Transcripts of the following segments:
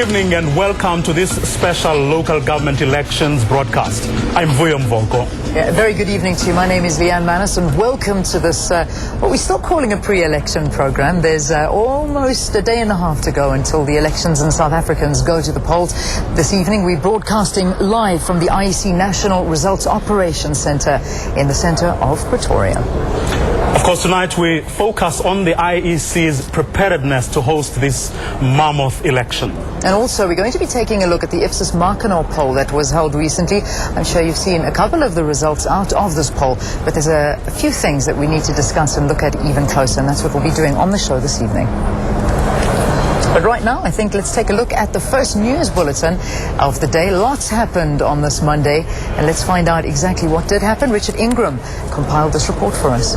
evening and welcome to this special local government elections broadcast. I'm Vuyo Mvonko. Yeah, very good evening to you. My name is Leanne Manus and welcome to this, what we stopped calling a pre-election program. There's almost a day and a half to go until the elections and South Africans go to the polls. This evening we're broadcasting live from the IEC National Results Operations Centre in the centre of Pretoria. Of course, tonight we focus on the IEC's preparedness to host this mammoth election. And also we're going to be taking a look at the Ipsos Markenau poll that was held recently. I'm sure you've seen a couple of the results out of this poll, but there's a few things that we need to discuss and look at even closer, and that's what we'll be doing on the show this evening. But right now, I think let's take a look at the first news bulletin of the day. Lots happened on this Monday, and let's find out exactly what did happen. Richard Ingram compiled this report for us.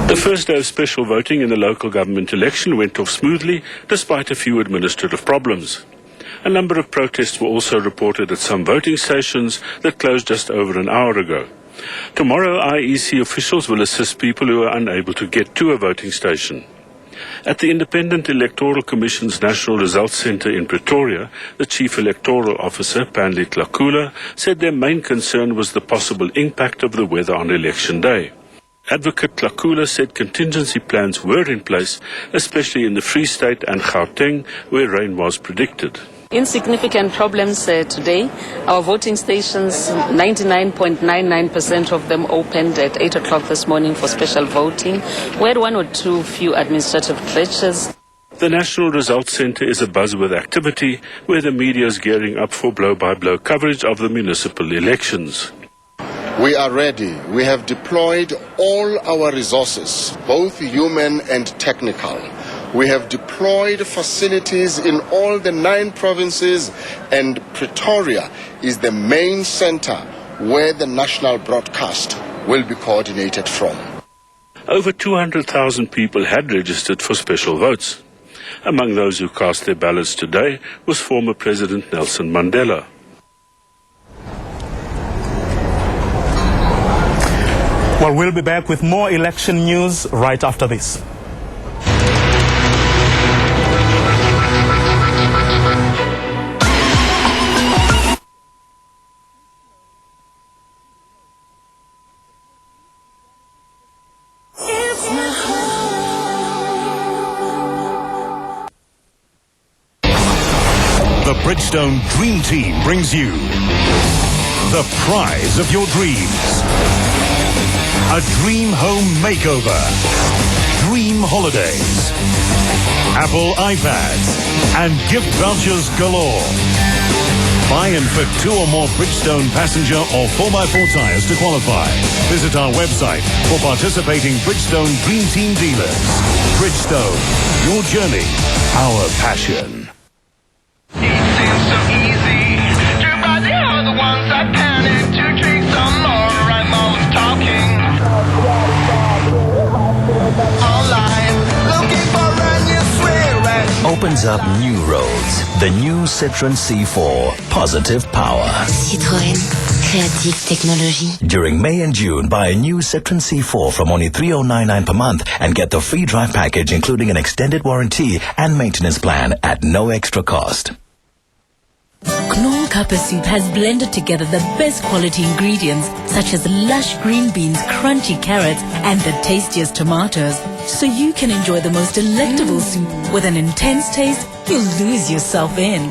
The first day of special voting in the local government election went off smoothly, despite a few administrative problems. A number of protests were also reported at some voting stations that closed just over an hour ago. Tomorrow, IEC officials will assist people who are unable to get to a voting station. At the Independent Electoral Commission's National Results Centre in Pretoria, the Chief Electoral Officer, Panli Tlakula, said their main concern was the possible impact of the weather on election day. Advocate Tlakula said contingency plans were in place, especially in the Free State and Gauteng, where rain was predicted. Insignificant problems today. Our voting stations, 99.99% of them opened at 8 o'clock this morning for special voting. We had one or two few administrative glitches. The National Results Centre is abuzz with activity, where the media is gearing up for blow-by-blow coverage of the municipal elections. We are ready. We have deployed all our resources, both human and technical. We have deployed facilities in all the 9 provinces, and Pretoria is the main center where the national broadcast will be coordinated from. Over 200,000 people had registered for special votes. Among those who cast their ballots today was former President Nelson Mandela. Well, we'll be back with more election news right after this. The Bridgestone Dream Team brings you the prize of your dreams. A dream home makeover. Dream holidays. Apple iPads. And gift vouchers galore. Buy and fit 2 or more Bridgestone passenger or 4x4 tires to qualify. Visit our website for participating Bridgestone Dream Team dealers. Bridgestone. Your journey. Our passion. It seems so easy to buy the other ones that panic to drink some more. I'm always talking online, looking for a new swing. Opens up new roads. The new Citroën C4 Positive Power. Citroën, créative technologie. During May and June, buy a new Citroën C4 from only $3,099 per month and get the free drive package, including an extended warranty and maintenance plan at no extra cost. Knorr Kappa Soup has blended together the best quality ingredients such as lush green beans, crunchy carrots and the tastiest tomatoes, so you can enjoy the most delectable soup with an intense taste you'll lose yourself in.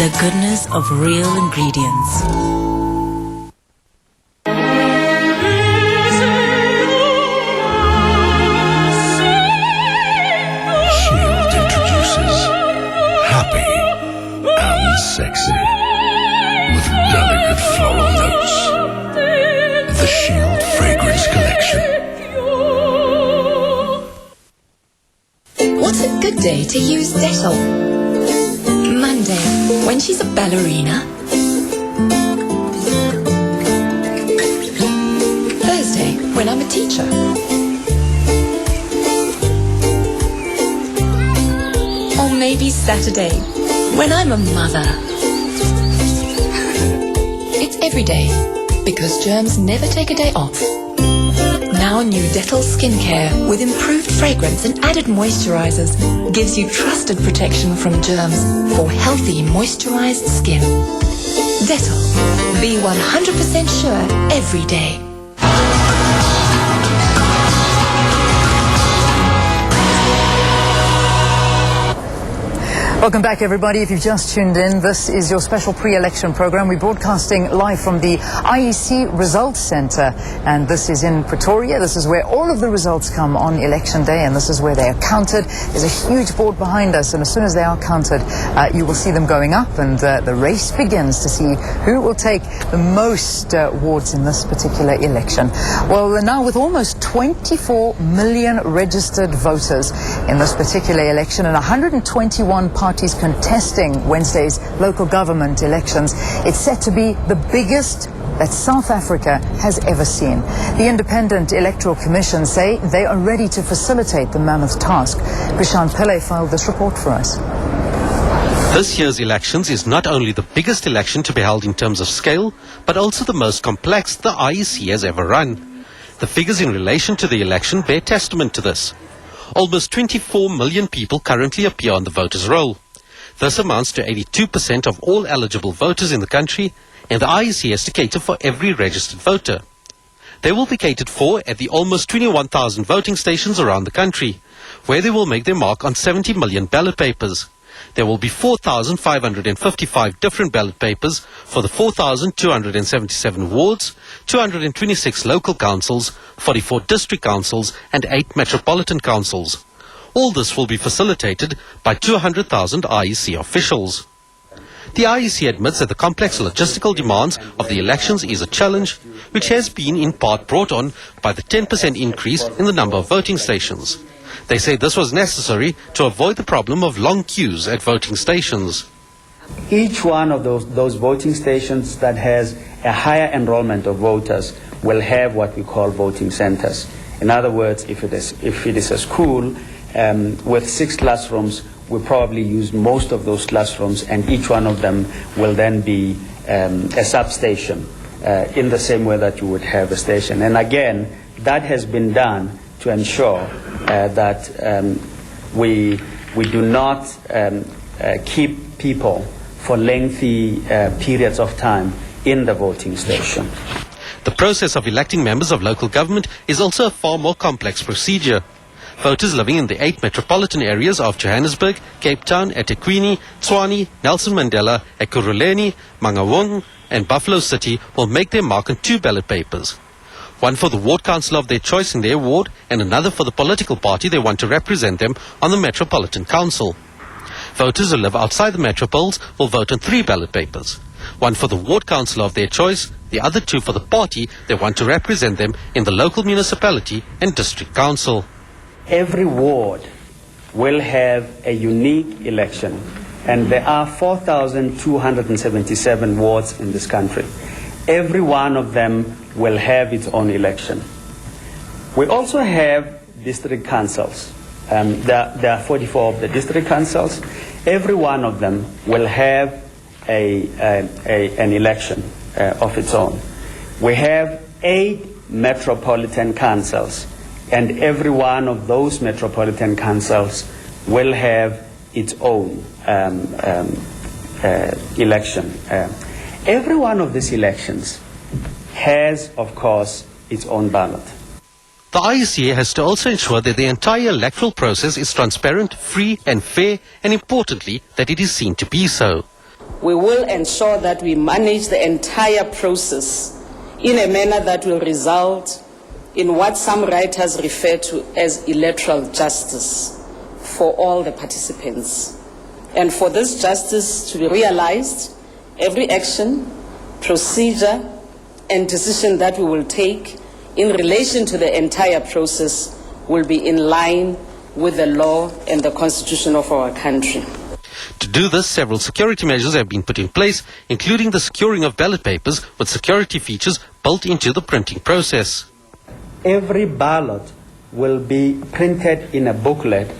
The goodness of real ingredients. Sexy, with delicate floral notes. The Shield Fragrance Collection. What's a good day to use Dettol? Monday, when she's a ballerina. Thursday, when I'm a teacher. Or maybe Saturday, when I'm a mother. every day, because germs never take a day off. Now new Dettol skincare with improved fragrance and added moisturizers gives you trusted protection from germs for healthy moisturized skin. Dettol. Be 100% sure every day. Welcome back, everybody. If you've just tuned in, this is your special pre-election program. We're broadcasting live from the IEC Results Centre, and this is in Pretoria. This is where all of the results come on election day, and this is where they are counted. There's a huge board behind us, and as soon as they are counted, you will see them going up, and the race begins to see who will take the most wards in this particular election. Well, now with almost 24 million registered voters in this particular election and 121 parties contesting Wednesday's local government elections, it's set to be the biggest that South Africa has ever seen. The Independent Electoral Commission say they are ready to facilitate the mammoth task. Krishan Pillay filed this report for us. This year's elections is not only the biggest election to be held in terms of scale, but also the most complex the IEC has ever run. The figures in relation to the election bear testament to this. Almost 24 million people currently appear on the voters' roll. This amounts to 82% of all eligible voters in the country, and the IEC has to cater for every registered voter. They will be catered for at the almost 21,000 voting stations around the country, where they will make their mark on 70 million ballot papers. There will be 4,555 different ballot papers for the 4,277 wards, 226 local councils, 44 district councils and 8 metropolitan councils. All this will be facilitated by 200,000 IEC officials. The IEC admits that the complex logistical demands of the elections is a challenge, which has been in part brought on by the 10% increase in the number of voting stations. They say this was necessary to avoid the problem of long queues at voting stations. Each one of those voting stations that has a higher enrollment of voters will have what we call voting centers. In other words, if it is a school with 6 classrooms, we probably use most of those classrooms, and each one of them will then be a substation in the same way that you would have a station. And again, that has been done to ensure that we do not keep people for lengthy periods of time in the voting station. The process of electing members of local government is also a far more complex procedure. Voters living in the 8 metropolitan areas of Johannesburg, Cape Town, eThekwini, Tshwane, Nelson Mandela, Ekurhuleni, Mangaung and Buffalo City will make their mark on 2 ballot papers. One for the ward councillor of their choice in their ward, and another for the political party they want to represent them on the Metropolitan Council. Voters who live outside the metropoles will vote on 3 ballot papers. One for the ward councillor of their choice, the other 2 for the party they want to represent them in the local municipality and district council. Every ward will have a unique election, and there are 4,277 wards in this country. Every one of them will have its own election. We also have district councils. There are 44 of the district councils. Every one of them will have an election of its own. We have 8 metropolitan councils, and every one of those metropolitan councils will have its own election. Every one of these elections has, of course, its own ballot. The IEC has to also ensure that the entire electoral process is transparent, free and fair, and importantly, that it is seen to be so. We will ensure that we manage the entire process in a manner that will result in what some writers refer to as electoral justice for all the participants. And for this justice to be realized, every action, procedure, and decision that we will take in relation to the entire process will be in line with the law and the constitution of our country. To do this, several security measures have been put in place, including the securing of ballot papers with security features built into the printing process. Every ballot will be printed in a booklet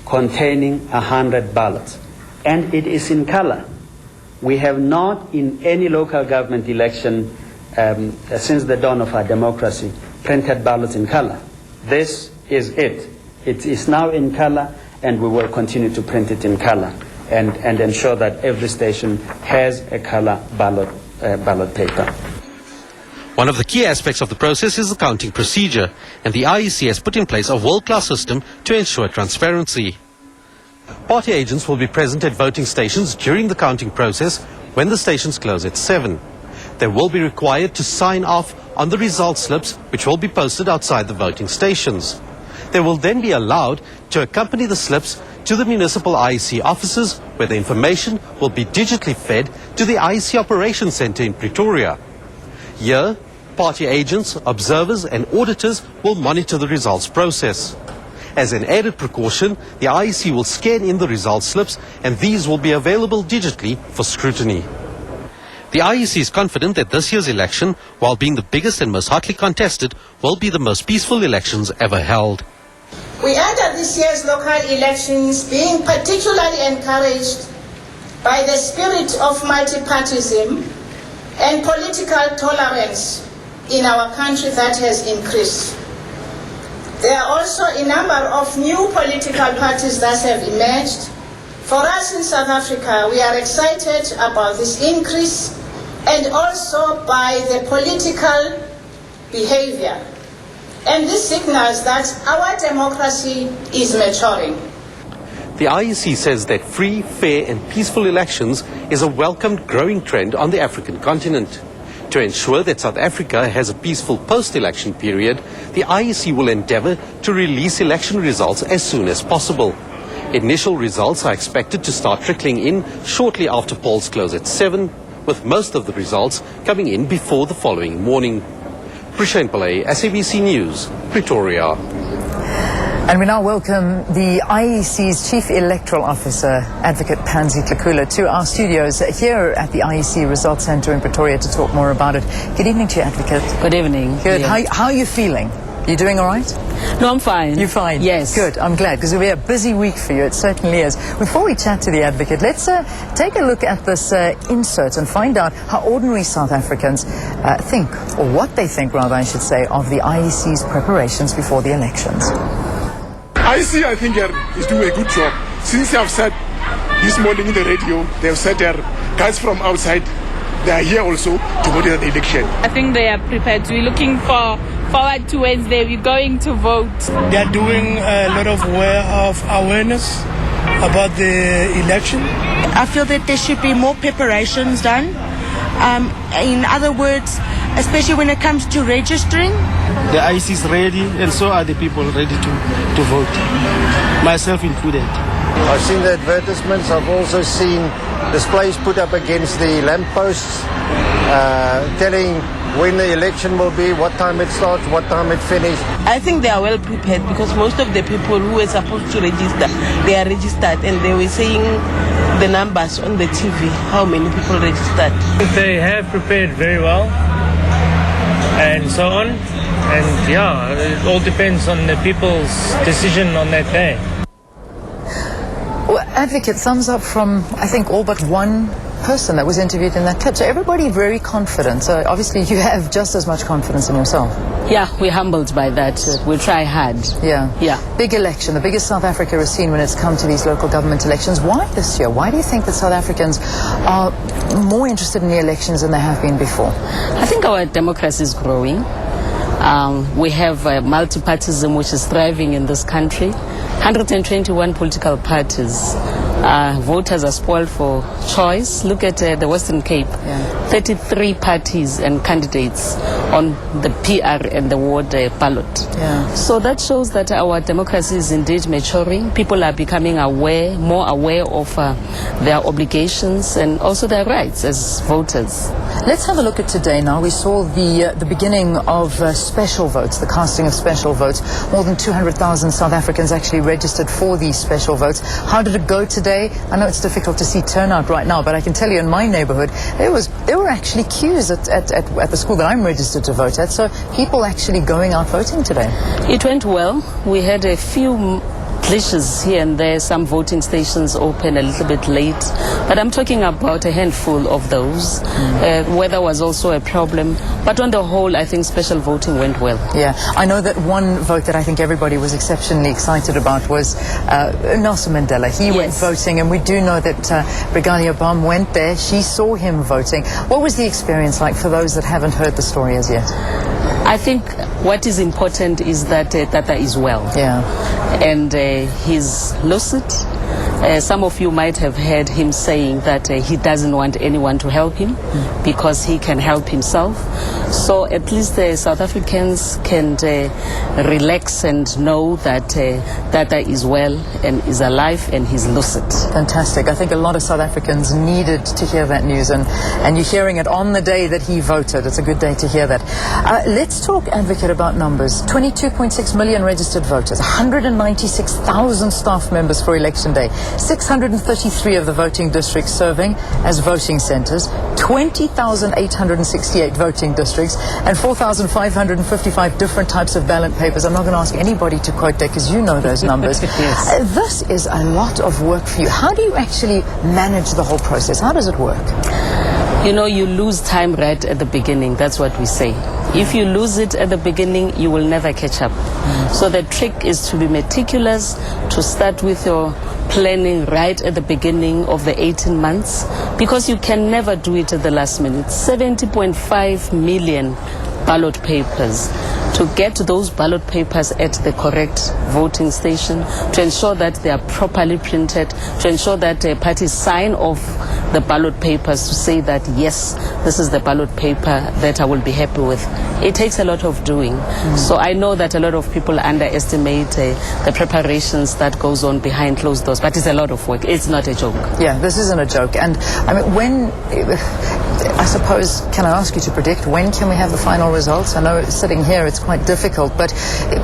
containing 100 ballots, and it is in color. we have not in any local government election since the dawn of our democracy printed ballots in color. This is it. It is now in color, and we will continue to print it in color and ensure that every station has a color ballot paper. One of the key aspects of the process is the counting procedure, and the IEC has put in place a world-class system to ensure transparency. Party agents will be present at voting stations during the counting process when the stations close at 7. They will be required to sign off on the result slips, which will be posted outside the voting stations. They will then be allowed to accompany the slips to the municipal IEC offices, where the information will be digitally fed to the IEC Operations Centre in Pretoria. Here, party agents, observers and auditors will monitor the results process. As an added precaution, the IEC will scan in the result slips, and these will be available digitally for scrutiny. The IEC is confident that this year's election, while being the biggest and most hotly contested, will be the most peaceful elections ever held. We enter this year's local elections being particularly encouraged by the spirit of multipartyism and political tolerance in our country that has increased. There are also a number of new political parties that have emerged. For us in South Africa, we are excited about this increase and also by the political behavior. And this signals that our democracy is maturing. The IEC says that free, fair and peaceful elections is a welcomed growing trend on the African continent. To ensure that South Africa has a peaceful post-election period, the IEC will endeavour to release election results as soon as possible. Initial results are expected to start trickling in shortly after polls close at 7, with most of the results coming in before the following morning. Prashant Pillay, SABC News, Pretoria. And we now welcome the IEC's Chief Electoral Officer, Advocate Pansy Tlakula, to our studios here at the IEC Results Centre in Pretoria to talk more about it. Good evening to you, Advocate. Good evening. Good. Yeah. How are you feeling? You doing all right? No, I'm fine. You're fine? Yes. Good. I'm glad, because it'll be a busy week for you. It certainly is. Before we chat to the Advocate, let's take a look at this insert and find out how ordinary South Africans think, or what they think, rather, I should say, of the IEC's preparations before the elections. IEC, I think, is doing a good job. Since I've said this morning in the radio, they've said there are guys from outside, they are here also to monitor the election. I think they are prepared. We're looking forward to Wednesday. We're going to vote. They are doing a lot of awareness about the election. I feel that there should be more preparations done. In other words, especially when it comes to registering. The IEC is ready, and so are the people ready to vote, myself included. I've seen the advertisements. I've also seen displays put up against the lampposts telling when the election will be, what time it starts, what time it finishes. I think they are well prepared because most of the people who were supposed to register, they are registered, and they were saying the numbers on the TV, how many people registered. They have prepared very well and so on. And yeah, it all depends on the people's decision on that day. Well, Advocate, thumbs up from, I think, all but one person that was interviewed in that clip. So everybody very confident. So obviously you have just as much confidence in yourself. Yeah, we're humbled by that. We'll try hard. Yeah. Big election, the biggest South Africa has seen when it's come to these local government elections. Why this year? Why do you think that South Africans are more interested in the elections than they have been before? I think our democracy is growing. We have multipartyism, which is thriving in this country. 121 political parties. Voters are spoiled for choice. Look at the Western Cape. 33 parties and candidates on the PR and the ward ballot. So that shows that our democracy is indeed maturing. People are becoming more aware of their obligations and also their rights as voters. Let's have a look at today now. We saw the beginning of special votes, the casting of special votes. More than 200,000 South Africans actually registered for these special votes. How did it go today? I know it's difficult to see turnout right now, but I can tell you in my neighborhood, there were actually queues at the school that I'm registered to vote at, so people actually going out voting today. It went well. We had a few glitches here and there. Some voting stations open a little bit late. But I'm talking about a handful of those. Weather was also a problem. But on the whole, I think special voting went well. Yeah, I know that one vote that I think everybody was exceptionally excited about was Nelson Mandela. He went voting, and we do know that Brigadier Bam went there. She saw him voting. What was the experience like for those that haven't heard the story as yet? I think what is important is that Tata is well. Yeah. And he's lucid. Some of you might have heard him saying that he doesn't want anyone to help him because he can help himself. So at least the South Africans can relax and know that Tata is well and is alive and he's lucid. Fantastic. I think a lot of South Africans needed to hear that news, and you're hearing it on the day that he voted. It's a good day to hear that. Let's talk, Advocate, about numbers. 22.6 million registered voters, 196,000 staff members for Election Day, 633 of the voting districts serving as voting centres, 20,868 voting districts, and 4,555 different types of ballot papers. I'm not going to ask anybody to quote that because you know those numbers. Yes. This is a lot of work for you. How do you actually manage the whole process? How does it work? You know, you lose time right at the beginning. That's what we say. If you lose it at the beginning, you will never catch up. So the trick is to be meticulous, to start with your planning right at the beginning of the 18 months, because you can never do it at the last minute. 70.5 million ballot papers. To get those ballot papers at the correct voting station, to ensure that they are properly printed, to ensure that parties sign off the ballot papers to say that, yes, this is the ballot paper that I will be happy with. It takes a lot of doing. So I know that a lot of people underestimate the preparations that goes on behind closed doors, but it's a lot of work. It's not a joke. Yeah, this isn't a joke. And I mean, I suppose, can I ask you to predict when can we have the final results? I know sitting here it's quite difficult, but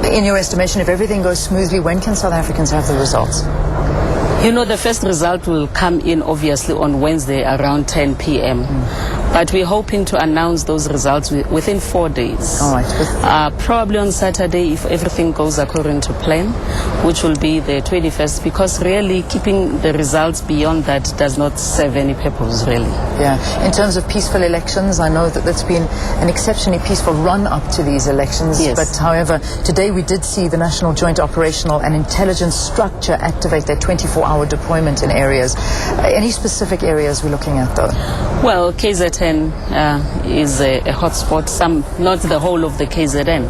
in your estimation, if everything goes smoothly, when can South Africans have the results? You know, the first result will come in obviously on Wednesday around 10 p.m. But we're hoping to announce those results within 4 days. All right. Probably on Saturday, if everything goes according to plan, which will be the 21st, because really keeping the results beyond that does not serve any purpose, really. Yeah. In terms of peaceful elections, I know that that's been an exceptionally peaceful run-up to these elections. Yes. But however, today we did see the National Joint Operational and Intelligence Structure activate their 24-hour deployment in areas. Any specific areas we're looking at, though? Well, KZN is a hotspot, not the whole of the KZN.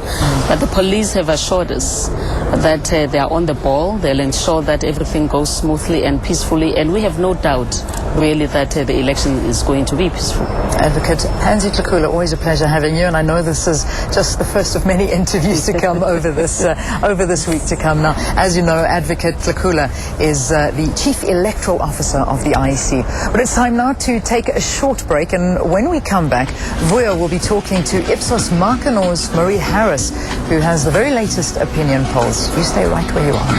But the police have assured us that they are on the ball. They'll ensure that everything goes smoothly and peacefully, and we have no doubt, really, that the election is going to be peaceful. Advocate Hansie Tlakula, always a pleasure having you, and I know this is just the first of many interviews to come over this week to come. Now, as you know, Advocate Tlakula is the Chief Electoral Officer of the IEC. But it's time now to take a short break, and when we come back, Vuyo will be talking to Ipsos Markenor's Marie Harris, who has the very latest opinion polls. You stay right where you are.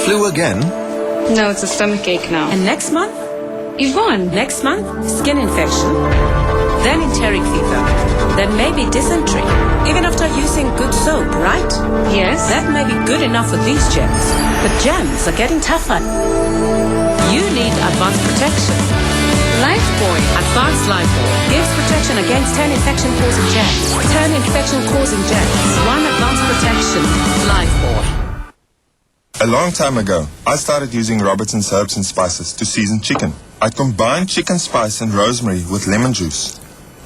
Flu again? No, it's a stomach ache now. And next month? Yvonne. Next month, skin infection. Then enteric fever. Then maybe dysentery. Even after using good soap, right? Yes. That may be good enough for these germs. But germs are getting tougher. You need advanced protection. Lifebuoy. Advanced Lifebuoy gives protection against 10 infection-causing germs. 10 infection-causing germs. 1 advanced protection. Lifebuoy. A long time ago, I started using Robertson's herbs and spices to season chicken. I combined chicken spice and rosemary with lemon juice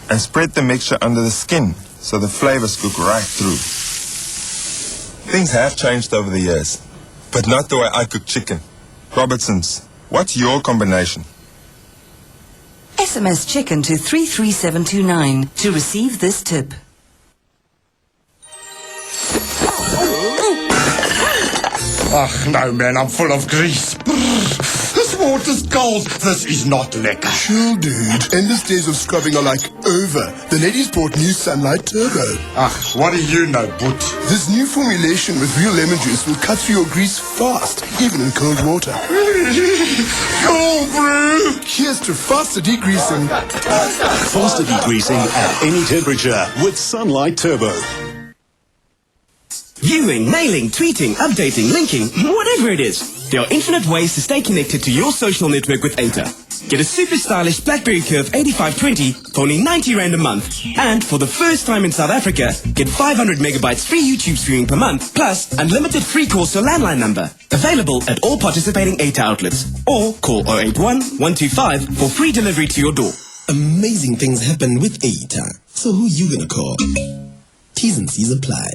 and spread the mixture under the skin so the flavors cook right through. Things have changed over the years, but not the way I cook chicken. Robertson's, what's your combination? SMS chicken to 33729 to receive this tip. Ach, no, man, I'm full of grease. This water skulls. This is not lekker. Chill, dude. Endless days of scrubbing are like over. The ladies bought new Sunlight Turbo. What do you know, Boot? This new formulation with real lemon juice will cut through your grease fast, even in cold water. Cold brew! Here's to faster degreasing. Faster degreasing at any temperature with Sunlight Turbo. Viewing, mailing, tweeting, updating, linking, whatever it is. There are infinite ways to stay connected to your social network with Eta. Get a super stylish BlackBerry Curve 8520 for only 90 Rand a month. And for the first time in South Africa, get 500 megabytes free YouTube streaming per month, plus unlimited free calls to a landline number. Available at all participating Eta outlets. Or call 081-125 for free delivery to your door. Amazing things happen with Eta. So who you gonna call? T's and C's apply.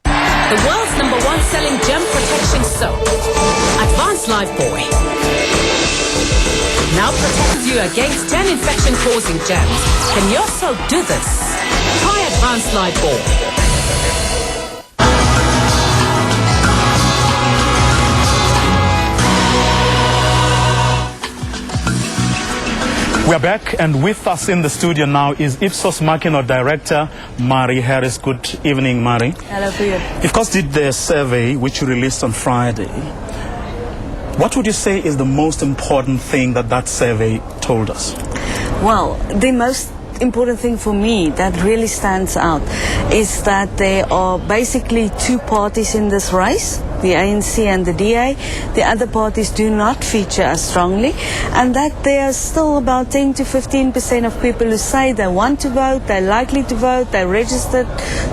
The world's #1 selling germ protection soap, Advanced Lifebuoy. Now protects you against 10 infection-causing germs. Can your soap do this? Try Advanced Lifebuoy. We are back, and with us in the studio now is Ipsos Marketing Director Mari Harris. Good evening, Mari. Hello for you. You of course did the survey which you released on Friday. What would you say is the most important thing that survey told us? Well, the most important thing for me that really stands out is that there are basically two parties in this race, the ANC and the DA. The other parties do not feature as strongly, and that there are still about 10 to 15% of people who say they want to vote, they're likely to vote, they're registered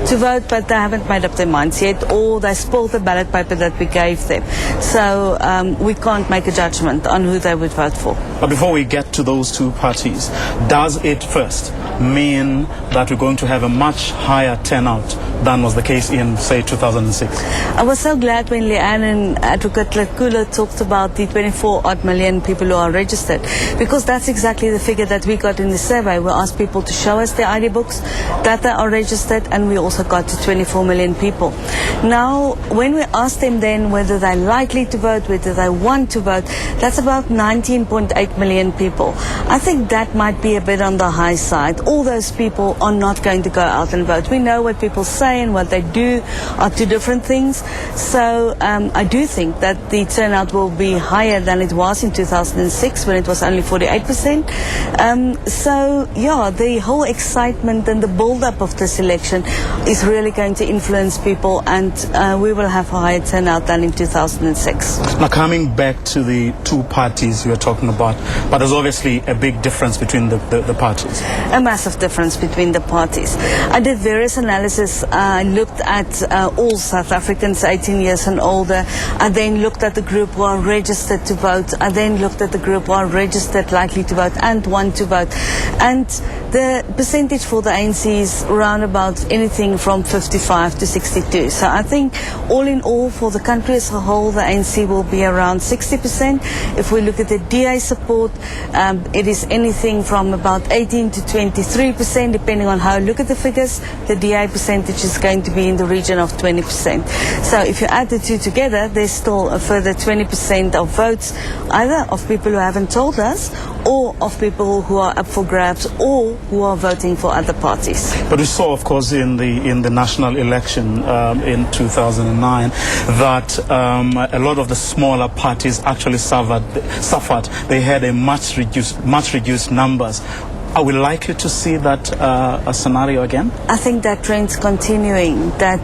to vote, but they haven't made up their minds yet, or they spoiled the ballot paper that we gave them. So we can't make a judgment on who they would vote for. But before we get to those two parties, does it first mean that we're going to have a much higher turnout than was the case in, say, 2006? I was so glad when Leanne and Advocate Lula talked about the 24-odd million people who are registered, because that's exactly the figure that we got in the survey. We asked people to show us their ID books, that they are registered, and we also got to 24 million people. Now, when we asked them then whether they're likely to vote, whether they want to vote, that's about 19.8 million people. I think that might be a bit on the high side. All those people are not going to go out and vote. We know what people say and what they do are two different things. So I do think that the turnout will be higher than it was in 2006 when it was only 48%. So yeah, the whole excitement and the build-up of this election is really going to influence people, and we will have a higher turnout than in 2006. Now, coming back to the two parties you were talking about, but there's obviously a big difference between the parties. A massive difference between the parties. I did various analysis. I looked at all South Africans 18 years and older. I then looked at the group who are registered to vote. I then looked at the group who are registered likely to vote and want to vote. And the percentage for the ANC is around about anything from 55 to 62. So I think all in all, for the country as a whole, the ANC will be around 60%. If we look at the DA support, it is anything from about 18 to 23%, depending on how you look at the figures. The DA percentage is going to be in the region of 20%. So if you add the two together, there's still a further 20% of votes, either of people who haven't told us, or of people who are up for grabs, or who are voting for other parties. But we saw, of course, in the national election in 2009 that a lot of the smaller parties actually suffered. They had a much reduced numbers. Are we likely to see that a scenario again? I think that trend's continuing. That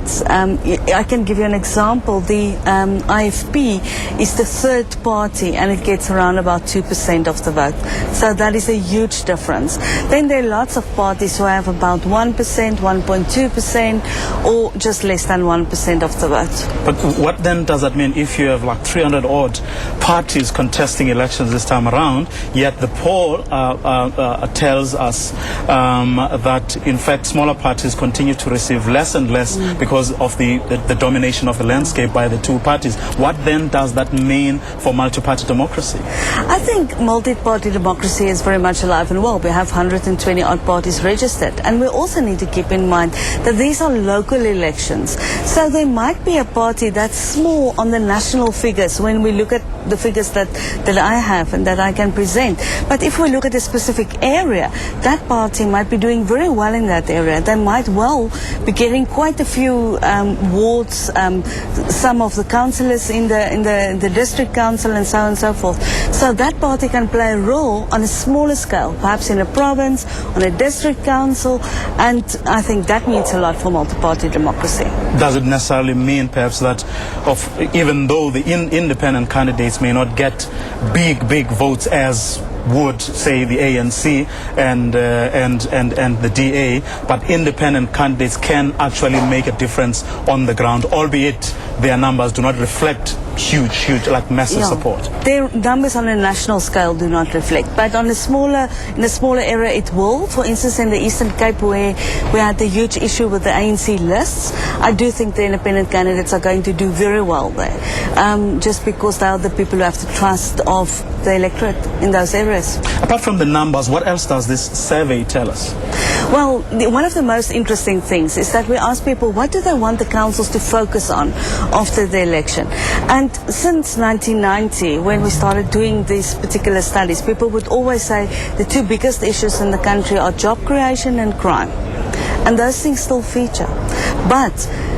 I can give you an example. The IFP is the third party, and it gets around about 2% of the vote. So that is a huge difference. Then there are lots of parties who have about 1%, 1.2%, or just less than 1% of the vote. But what then does that mean if you have like 300 odd parties contesting elections this time around, yet the poll tells tells us that, in fact, smaller parties continue to receive less and less because of the domination of the landscape by the two parties. What then does that mean for multi-party democracy? I think multi-party democracy is very much alive and well. We have 120 odd parties registered, and we also need to keep in mind that these are local elections. So there might be a party that's small on the national figures when we look at the figures that I have and that I can present. But if we look at a specific area, that party might be doing very well in that area. They might well be getting quite a few wards, some of the councillors in the district council, and so on and so forth. So that party can play a role on a smaller scale, perhaps in a province, on a district council, and I think that means a lot for multi-party democracy. Does it necessarily mean perhaps that even though the independent candidates may not get big votes as would, say, the ANC and the DA, but independent candidates can actually make a difference on the ground, albeit their numbers do not reflect huge, like massive support? Their numbers on a national scale do not reflect, but in a smaller area it will. For instance, in the Eastern Cape, where we had the huge issue with the ANC lists, I do think the independent candidates are going to do very well there, just because they are the people who have the trust of the electorate in those areas. Apart from the numbers, what else does this survey tell us? Well, one of the most interesting things is that we ask people what do they want the councils to focus on after the election. And since 1990, when we started doing these particular studies, people would always say the two biggest issues in the country are job creation and crime. And those things still feature. But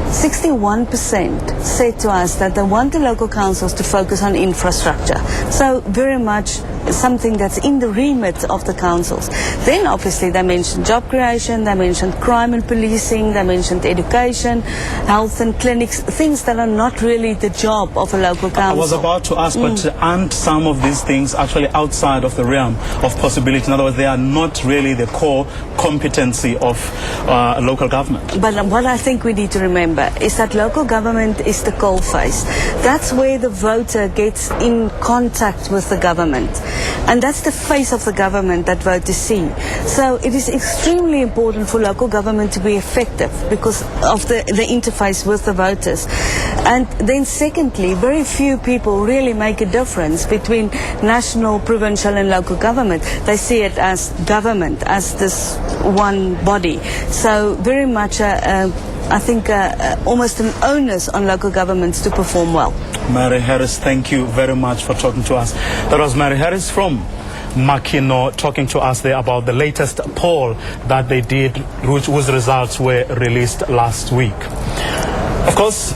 61% said to us that they want the local councils to focus on infrastructure. So very much something that's in the remit of the councils. Then obviously they mentioned job creation, they mentioned crime and policing, they mentioned education, health and clinics, things that are not really the job of a local council. I was about to ask, but aren't some of these things actually outside of the realm of possibility? In other words, they are not really the core competency of local government. But what I think we need to remember is that local government is the coalface. That's where the voter gets in contact with the government. And that's the face of the government that voters see. So it is extremely important for local government to be effective because of the interface with the voters. And then secondly, very few people really make a difference between national, provincial and local government. They see it as government, as this one body. So very much I think almost an onus on local governments to perform well. Mary Harris, thank you very much for talking to us. That was Mary Harris from Makino talking to us there about the latest poll that they did, whose results were released last week. Of course.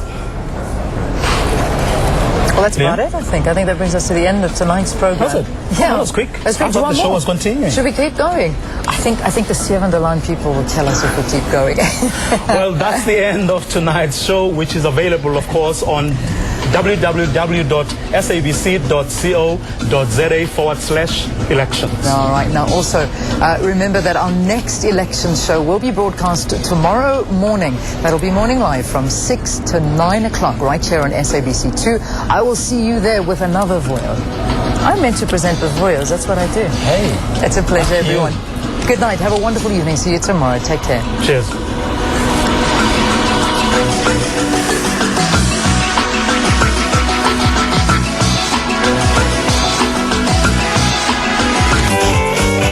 Well, that's about it, I think. I think that brings us to the end of tonight's program. Was it? Yeah. That was quick. I thought the show was continuing. Should we keep going? I think the Seventh Line people will tell us if we keep going. Well, that's the end of tonight's show, which is available, of course, on www.sabc.co.za/elections. All right. Now, also, remember that our next election show will be broadcast tomorrow morning. That'll be morning live from 6 to 9 o'clock right here on SABC2. I will see you there with another voyeur. I'm meant to present with voyeurs. That's what I do. Hey. It's a pleasure, everyone. Good night. Have a wonderful evening. See you tomorrow. Take care. Cheers.